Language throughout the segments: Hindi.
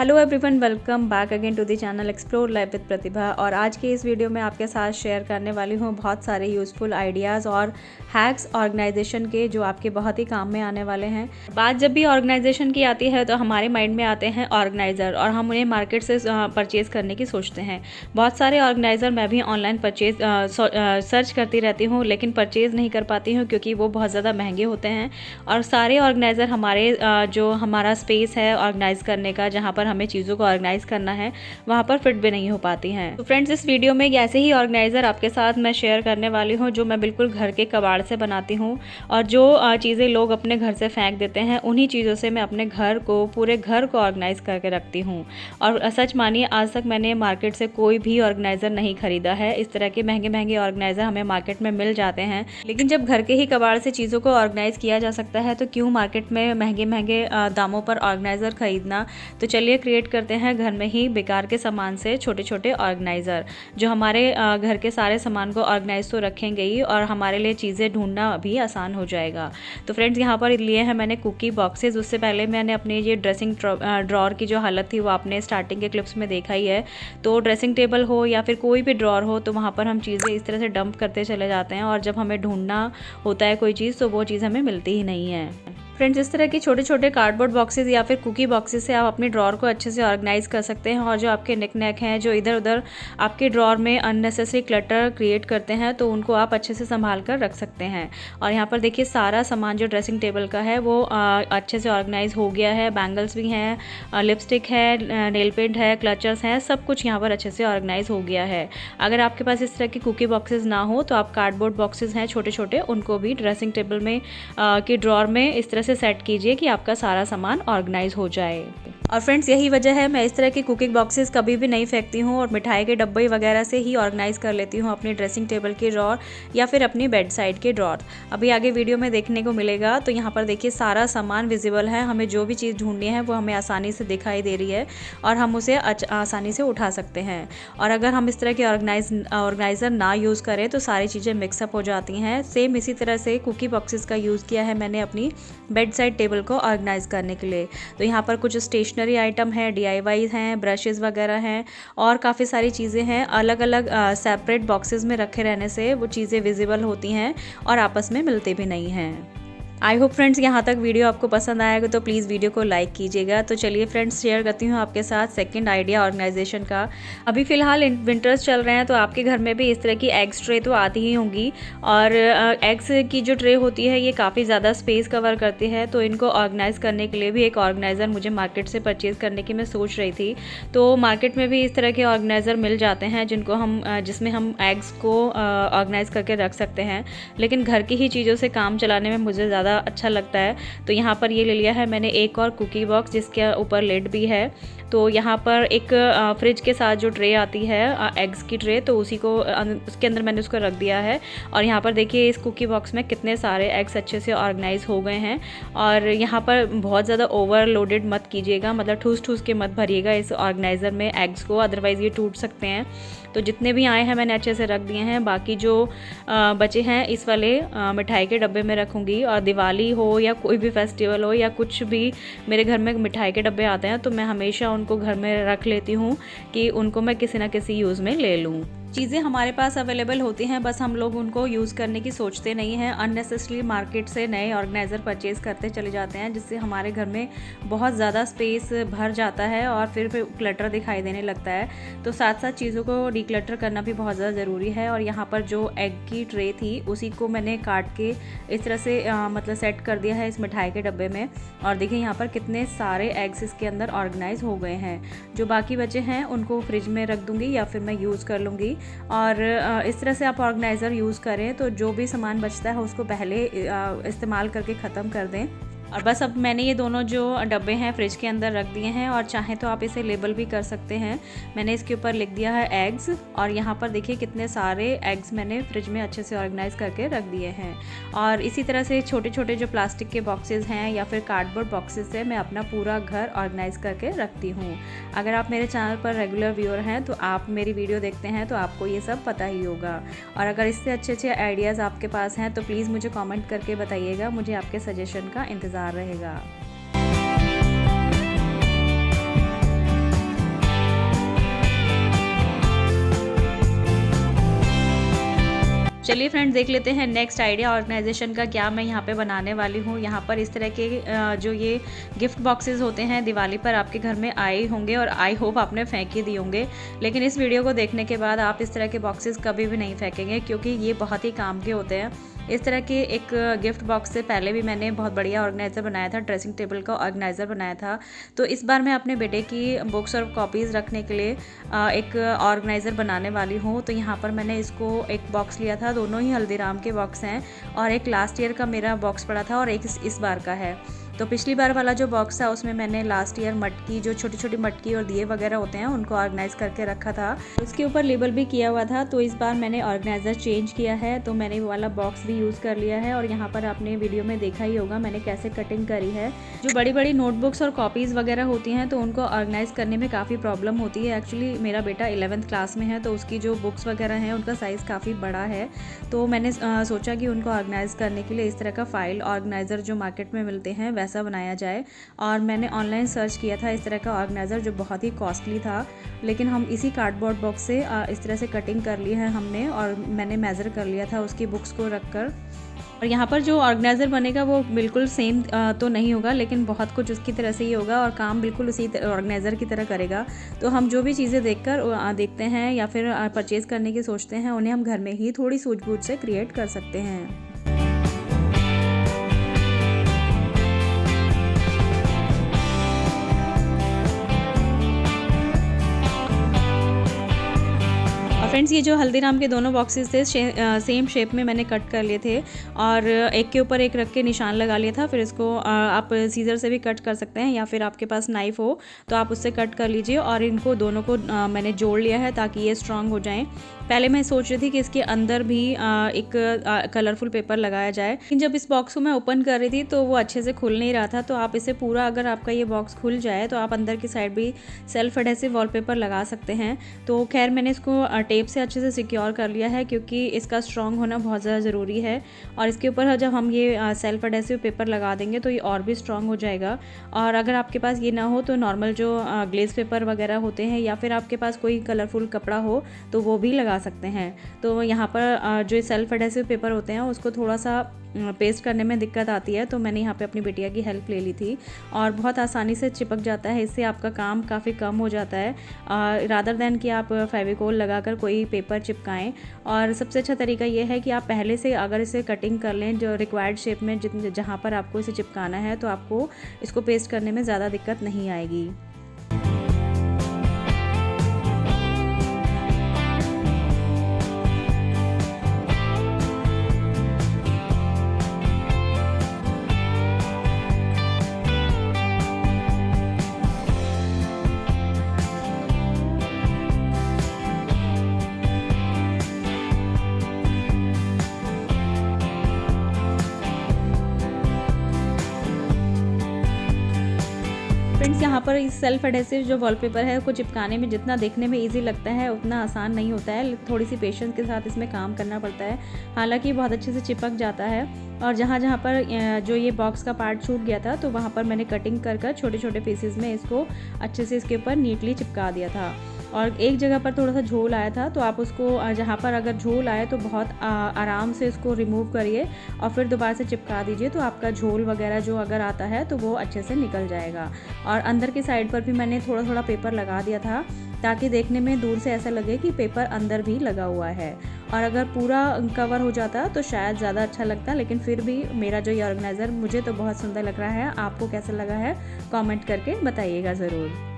Hello everyone, welcome back again to the channel explore life with Pratibha. और आज के इस वीडियो में आपके साथ शेयर करने वाली हूँ बहुत सारे यूज़फुल आइडियाज़ और हैक्स ऑर्गेनाइजेशन के, जो आपके बहुत ही काम में आने वाले हैं। बात जब भी ऑर्गेनाइजेशन की आती है तो हमारे माइंड में आते हैं ऑर्गेनाइज़र, और हम उन्हें मार्केट से परचेज़ करने की सोचते हैं। बहुत सारे ऑर्गेनाइज़र मैं भी ऑनलाइन सर्च करती रहती हूँ, लेकिन परचेज़ नहीं कर पाती हूँ क्योंकि वो बहुत ज़्यादा महंगे होते हैं। और सारे ऑर्गेनाइज़र हमारे जो हमारा स्पेस है ऑर्गेनाइज़ करने का, जहाँ पर हमें चीज़ों को ऑर्गेनाइज करना है, वहाँ पर फिट भी नहीं हो पाती हैं। तो फ्रेंड्स, इस वीडियो में ऐसे ही ऑर्गेनाइज़र आपके साथ मैं शेयर करने वाली हूँ जो मैं बिल्कुल घर के कबाड़ से बनाती हूँ। और जो चीज़ें लोग अपने घर से फेंक देते हैं, उन्हीं चीज़ों से मैं अपने घर को, पूरे घर को ऑर्गेनाइज करके रखती हूँ। और सच मानिए, आज तक मैंने मार्केट से कोई भी ऑर्गेनाइज़र नहीं खरीदा है। इस तरह के महंगे महंगे ऑर्गेनाइज़र हमें मार्केट में मिल जाते हैं, लेकिन जब घर के ही कबाड़ से चीज़ों को ऑर्गेनाइज किया जा सकता है तो क्यों मार्केट में महंगे महंगे दामों पर ऑर्गेनाइज़र खरीदना। तो चलिए क्रिएट करते हैं घर में ही बेकार के सामान से छोटे छोटे ऑर्गेनाइज़र, जो हमारे घर के सारे सामान को ऑर्गेनाइज तो रखेंगे ही, और हमारे लिए चीज़ें ढूंढना भी आसान हो जाएगा। तो फ्रेंड्स, यहाँ पर लिए हैं मैंने कुकी बॉक्सेस। उससे पहले मैंने अपनी ये ड्रेसिंग ड्रॉर की जो हालत थी वो आपने स्टार्टिंग के क्लिप्स में देखा ही है। तो ड्रेसिंग टेबल हो या फिर कोई भी ड्रॉर हो, तो वहाँ पर हम चीज़ें इस तरह से डंप करते चले जाते हैं, और जब हमें ढूंढना होता है कोई चीज़ तो वो चीज़ हमें मिलती ही नहीं है। फ्रेंड्स, इस तरह के छोटे छोटे कार्डबोर्ड बॉक्सेस या फिर कुकी बॉक्सेस से आप अपनी ड्रॉर को अच्छे से ऑर्गेनाइज कर सकते हैं। और जो आपके निक नेक हैं, जो इधर उधर आपके ड्रॉर में अननेसेसरी क्लटर क्रिएट करते हैं, तो उनको आप अच्छे से संभाल कर रख सकते हैं। और यहाँ पर देखिए, सारा सामान जो ड्रेसिंग टेबल का है वो अच्छे से ऑर्गेनाइज हो गया है। बैंगल्स भी हैं, लिपस्टिक है, नेल पेंट है, क्लचर्स हैं, सब कुछ यहाँ पर अच्छे से ऑर्गेनाइज हो गया है। अगर आपके पास इस तरह की कुकी बॉक्सेस ना हो तो आप कार्डबोर्ड बॉक्सेस हैं छोटे छोटे, उनको भी ड्रेसिंग टेबल में की ड्रॉर में इस तरह से सेट कीजिए कि आपका सारा सामान ऑर्गेनाइज हो जाए। और फ्रेंड्स, यही वजह है मैं इस तरह की कुकिंग बॉक्सेस कभी भी नहीं फेंकती हूँ, और मिठाई के डब्बे वगैरह से ही ऑर्गेनाइज कर लेती हूँ अपनी ड्रेसिंग टेबल के ड्रॉर या फिर अपनी बेड साइड के ड्रॉर। अभी आगे वीडियो में देखने को मिलेगा। तो यहाँ पर देखिए, सारा सामान विजिबल है। हमें जो भी चीज़ ढूंढनी है वो हमें आसानी से दिखाई दे रही है, और हम उसे आसानी से उठा सकते हैं। और अगर हम इस तरह के ऑर्गेनाइज़र ना यूज़ करें तो सारी चीज़ें मिक्सअप हो जाती हैं। सेम इसी तरह से कुकी बॉक्सेस का यूज़ किया है मैंने अपनी बेड साइड टेबल को ऑर्गेनाइज करने के लिए। तो यहाँ पर कुछ स्टेशनरी आइटम है, DIY हैं, ब्रशेज़ वगैरह हैं, और काफ़ी सारी चीज़ें हैं। अलग अलग सेपरेट बॉक्सेस में रखे रहने से वो चीज़ें विजिबल होती हैं और आपस में मिलती भी नहीं हैं। आई होप फ्रेंड्स, यहाँ तक वीडियो आपको पसंद आएगा तो प्लीज़ वीडियो को लाइक कीजिएगा। तो चलिए फ्रेंड्स, शेयर करती हूँ आपके साथ सेकंड आइडिया ऑर्गेनाइजेशन का। अभी फ़िलहाल विंटर्स चल रहे हैं, तो आपके घर में भी इस तरह की एग्स ट्रे तो आती ही होंगी। और एग्स की जो ट्रे होती है ये काफ़ी ज़्यादा स्पेस कवर करती है, तो इनको ऑर्गेनाइज़ करने के लिए भी एक ऑर्गेनाइज़र मुझे मार्केट से परचेज़ करने की मैं सोच रही थी। तो मार्केट में भी इस तरह के ऑर्गेनाइज़र मिल जाते हैं जिसमें हम एग्स को ऑर्गेनाइज़ करके रख सकते हैं। लेकिन घर की ही चीज़ों से काम चलाने में मुझे ज़्यादा अच्छा लगता है। तो यहाँ पर ये ले लिया है मैंने एक और कुकी बॉक्स, जिसके ऊपर लिड भी है। तो यहाँ पर एक फ्रिज के साथ जो ट्रे आती है एग्स की ट्रे, तो उसके अंदर मैंने उसको रख दिया है। और यहाँ पर देखिए, इस कुकी बॉक्स में कितने सारे एग्स अच्छे से ऑर्गेनाइज हो गए हैं। और यहाँ पर बहुत ज़्यादा ओवरलोडेड मत कीजिएगा, मतलब ठूस ठूस के मत भरिएगा इस ऑर्गेनाइज़र में एग्स को, अदरवाइज़ ये टूट सकते हैं। तो जितने भी आए हैं मैंने अच्छे से रख दिए हैं। बाकी जो बचे हैं इस वाले मिठाई के डब्बे में रखूँगी। और दिवाली हो या कोई भी फेस्टिवल हो या कुछ भी, मेरे घर में मिठाई के डब्बे आते हैं तो मैं हमेशा उनको घर में रख लेती हूँ कि उनको मैं किसी ना किसी यूज़ में ले लूँ। चीज़ें हमारे पास अवेलेबल होती हैं, बस हम लोग उनको यूज़ करने की सोचते नहीं हैं। अननेसेसरी मार्केट से नए ऑर्गेनाइज़र परचेज़ करते चले जाते हैं, जिससे हमारे घर में बहुत ज़्यादा स्पेस भर जाता है और फिर क्लटर दिखाई देने लगता है। तो साथ साथ चीज़ों को डीक्लटर करना भी बहुत ज़्यादा ज़रूरी है। और यहाँ पर जो एग की ट्रे थी उसी को मैंने काट के इस तरह से मतलब सेट कर दिया है इस मिठाई के डब्बे में। और देखिए, यहाँ पर कितने सारे एग्स इसके अंदर ऑर्गेनाइज हो गए हैं। जो बाकी बचे हैं उनको फ्रिज में रख दूँगी या फिर मैं यूज़ कर लूँगी। और इस तरह से आप ऑर्गेनाइज़र यूज़ करें तो जो भी सामान बचता है उसको पहले इस्तेमाल करके ख़त्म कर दें। और बस अब मैंने ये दोनों जो डब्बे हैं फ्रिज के अंदर रख दिए हैं, और चाहें तो आप इसे लेबल भी कर सकते हैं। मैंने इसके ऊपर लिख दिया है एग्स, और यहाँ पर देखिए कितने सारे एग्स मैंने फ्रिज में अच्छे से ऑर्गेनाइज़ करके रख दिए हैं। और इसी तरह से छोटे छोटे जो प्लास्टिक के बॉक्सेस हैं या फिर कार्डबोर्ड बॉक्सेस से मैं अपना पूरा घर ऑर्गेनाइज़ करके रखती हूँ। अगर आप मेरे चैनल पर रेगुलर व्यूअर हैं तो आप मेरी वीडियो देखते हैं तो आपको ये सब पता ही होगा। और अगर इससे अच्छे अच्छे आइडियाज़ आपके पास हैं तो प्लीज़ मुझे कमेंट करके बताइएगा, मुझे आपके सजेशन का इंतज़ार रहेगा। चलिए फ्रेंड्स, देख लेते हैं नेक्स्ट आइडिया ऑर्गेनाइजेशन का क्या मैं यहाँ पे बनाने वाली हूँ। यहाँ पर इस तरह के जो ये गिफ्ट बॉक्सेस होते हैं दिवाली पर आपके घर में आए होंगे और आई होप आपने फेंक ही दिए होंगे, लेकिन इस वीडियो को देखने के बाद आप इस तरह के बॉक्सेस कभी भी नहीं फेंकेंगे, क्योंकि ये बहुत ही काम के होते हैं। इस तरह के एक गिफ्ट बॉक्स से पहले भी मैंने बहुत बढ़िया ऑर्गेनाइज़र बनाया था, ड्रेसिंग टेबल का ऑर्गेनाइज़र बनाया था। तो इस बार मैं अपने बेटे की बुक्स और कॉपीज़ रखने के लिए एक ऑर्गेनाइज़र बनाने वाली हूँ। तो यहाँ पर मैंने इसको एक बॉक्स लिया था, दोनों ही हल्दीराम के बॉक्स हैं, और एक लास्ट ईयर का मेरा बॉक्स पड़ा था और एक इस बार का है। तो पिछली बार वाला जो बॉक्स था उसमें मैंने लास्ट ईयर मटकी, जो छोटी छोटी मटकी और दिए वगैरह होते हैं, उनको ऑर्गेनाइज करके रखा था। उसके ऊपर लेबल भी किया हुआ था। तो इस बार मैंने ऑर्गेनाइज़र चेंज किया है, तो मैंने वो वाला बॉक्स भी यूज़ कर लिया है। और यहाँ पर आपने वीडियो में देखा ही होगा मैंने कैसे कटिंग करी है। जो बड़ी बड़ी नोटबुक्स और कॉपीज़ वगैरह होती हैं तो उनको ऑर्गेनाइज करने में काफ़ी प्रॉब्लम होती है। एक्चुअली मेरा बेटा 11th क्लास में है, तो उसकी जो बुक्स वगैरह हैं उनका साइज़ काफ़ी बड़ा है। तो मैंने सोचा कि उनको ऑर्गेनाइज़ करने के लिए इस तरह का फाइल ऑर्गेनाइज़र जो मार्केट में मिलते हैं वैसा बनाया जाए। और मैंने ऑनलाइन सर्च किया था इस तरह का ऑर्गेनाइज़र, जो बहुत ही कॉस्टली था, लेकिन हम इसी कार्डबोर्ड बॉक्स से इस तरह से कटिंग कर ली है हमने, और मैंने मेज़र कर लिया था उसकी बुक्स को रखकर। और यहाँ पर जो ऑर्गेनाइज़र बनेगा वो बिल्कुल सेम तो नहीं होगा, लेकिन बहुत कुछ उसकी तरह से ही होगा और काम बिल्कुल उसी ऑर्गेनाइज़र की तरह करेगा। तो हम जो भी चीज़ें देखते हैं या फिर परचेज़ करने की सोचते हैं, उन्हें हम घर में ही थोड़ी सूझबूझ से क्रिएट कर सकते हैं। फ्रेंड्स, ये जो हल्दीराम के दोनों बॉक्सेस थे सेम शेप में मैंने कट कर लिए थे, और एक के ऊपर एक रख के निशान लगा लिया था। फिर इसको आप सीजर से भी कट कर सकते हैं, या फिर आपके पास नाइफ़ हो तो आप उससे कट कर लीजिए। और इनको दोनों को मैंने जोड़ लिया है ताकि ये स्ट्रांग हो जाएं। पहले मैं सोच रही थी कि इसके अंदर भी एक कलरफुल पेपर लगाया जाए, लेकिन जब इस बॉक्स को मैं ओपन कर रही थी तो वो अच्छे से खुल नहीं रहा था। तो आप इसे पूरा, अगर आपका ये बॉक्स खुल जाए तो आप अंदर की साइड भी सेल्फ एडहेसिव वॉलपेपर लगा सकते हैं। तो खैर मैंने इसको टेप से अच्छे से सिक्योर कर लिया है, क्योंकि इसका स्ट्रॉन्ग होना बहुत ज़्यादा ज़रूरी है। और इसके ऊपर जब हम ये सेल्फ एडहेसिव पेपर लगा देंगे तो ये और भी स्ट्रॉन्ग हो जाएगा। और अगर आपके पास ये ना हो तो नॉर्मल जो ग्लेज पेपर वगैरह होते हैं, या फिर आपके पास कोई कलरफुल कपड़ा हो तो वो भी लगा सकते हैं। तो यहाँ पर जो सेल्फ एडहेसिव पेपर होते हैं उसको थोड़ा सा पेस्ट करने में दिक्कत आती है, तो मैंने यहाँ पे अपनी बिटिया की हेल्प ले ली थी, और बहुत आसानी से चिपक जाता है। इससे आपका काम काफ़ी कम हो जाता है, रादर दैन कि आप फेविकोल लगाकर कोई पेपर चिपकाएं। और सबसे अच्छा तरीका ये है कि आप पहले से अगर इसे कटिंग कर लें जो रिक्वायर्ड शेप में, जहाँ पर आपको इसे चिपकाना है, तो आपको इसको पेस्ट करने में ज़्यादा दिक्कत नहीं आएगी। फ्रेंड्स, यहाँ पर इस सेल्फ एडहेसिव जो वॉलपेपर है उसको चिपकाने में जितना देखने में इजी लगता है उतना आसान नहीं होता है। थोड़ी सी पेशेंस के साथ इसमें काम करना पड़ता है। हालांकि बहुत अच्छे से चिपक जाता है। और जहाँ जहाँ पर जो ये बॉक्स का पार्ट छूट गया था तो वहाँ पर मैंने कटिंग कर छोटे छोटे पीसेस में इसको अच्छे से इसके ऊपर नीटली चिपका दिया था। और एक जगह पर थोड़ा सा झोल आया था, तो आप उसको जहाँ पर अगर झोल आए तो बहुत आराम से उसको रिमूव करिए और फिर दोबारा से चिपका दीजिए, तो आपका झोल वगैरह जो अगर आता है तो वो अच्छे से निकल जाएगा। और अंदर की साइड पर भी मैंने थोड़ा थोड़ा पेपर लगा दिया था, ताकि देखने में दूर से ऐसा लगे कि पेपर अंदर भी लगा हुआ है। और अगर पूरा कवर हो जाता तो शायद ज़्यादा अच्छा लगता, लेकिन फिर भी मेरा जो ये ऑर्गेनाइज़र मुझे तो बहुत सुंदर लग रहा है। आपको कैसा लगा है कमेंट करके बताइएगा ज़रूर।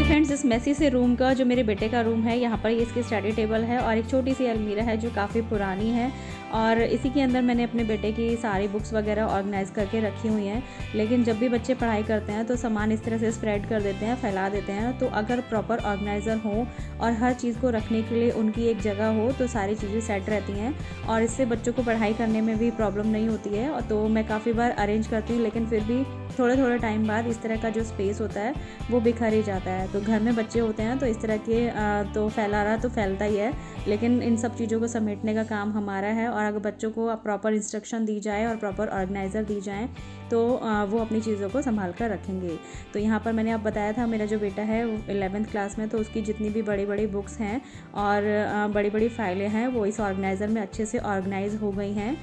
फ्रेंड्स, इस मेसी से रूम का जो मेरे बेटे का रूम है, यहाँ पर इसकी स्टडी टेबल है और एक छोटी सी अलमीरा है जो काफ़ी पुरानी है, और इसी के अंदर मैंने अपने बेटे की सारी बुक्स वगैरह ऑर्गेनाइज़ करके रखी हुई हैं। लेकिन जब भी बच्चे पढ़ाई करते हैं तो सामान इस तरह से स्प्रेड कर देते हैं, फैला देते हैं। तो अगर प्रॉपर ऑर्गेनाइज़र हो और हर चीज़ को रखने के लिए उनकी एक जगह हो तो सारी चीज़ें सेट रहती हैं, और इससे बच्चों को पढ़ाई करने में भी प्रॉब्लम नहीं होती है। और तो मैं काफ़ी बार अरेंज करती हूँ, लेकिन फिर भी थोड़े थोड़े टाइम बाद इस तरह का जो स्पेस होता है वो बिखर ही जाता है। तो घर में बच्चे होते हैं तो इस तरह के तो फैला रहा तो फैलता ही है, लेकिन इन सब चीज़ों को समेटने का काम हमारा है। और अगर बच्चों को प्रॉपर इंस्ट्रक्शन दी जाए और प्रॉपर ऑर्गेनाइज़र दी जाए तो वो अपनी चीज़ों को संभाल कर रखेंगे। तो यहाँ पर मैंने आप बताया था मेरा जो बेटा है वो 11th क्लास में, तो उसकी जितनी भी बड़ी बड़ी बुक्स हैं और बड़ी बड़ी फाइलें हैं वो इस ऑर्गेनाइज़र में अच्छे से ऑर्गेनाइज हो गई हैं।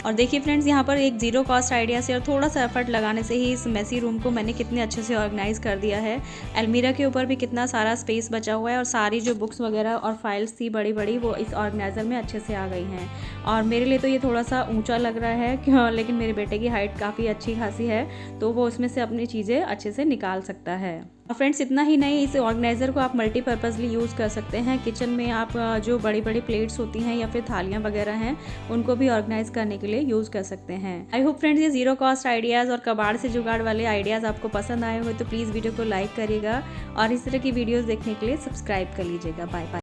और देखिए फ्रेंड्स, यहाँ पर एक ज़ीरो कॉस्ट आइडिया से और थोड़ा सा एफर्ट लगाने से ही इस मेसी रूम को मैंने कितने अच्छे से ऑर्गेनाइज़ कर दिया है। अलमीरा के ऊपर भी कितना सारा स्पेस बचा हुआ है और सारी जो बुक्स वगैरह और फाइल्स थी बड़ी बड़ी वो इस ऑर्गेनाइज़र में अच्छे से आ गई हैं। और मेरे लिए तो ये थोड़ा सा ऊंचा लग रहा है क्यों, लेकिन मेरे बेटे की हाइट काफ़ी अच्छी खासी है तो वो उसमें से अपनी चीज़ें अच्छे से निकाल सकता है। और फ्रेंड्स, इतना ही नहीं, इस ऑर्गेनाइज़र को आप मल्टीपर्पज़ली यूज़ कर सकते हैं। किचन में आप जो बड़ी बड़ी प्लेट्स होती हैं या फिर थालियाँ वगैरह हैं उनको भी ऑर्गेनाइज़ करने के लिए यूज़ कर सकते हैं। आई होप फ्रेंड्स ये ज़ीरो कॉस्ट आइडियाज़ और कबाड़ से जुगाड़ वाले आइडियाज़ आपको पसंद आए हो तो प्लीज़ वीडियो को लाइक करिएगा और इस तरह की वीडियोज़ देखने के लिए सब्सक्राइब कर लीजिएगा। Bye bye.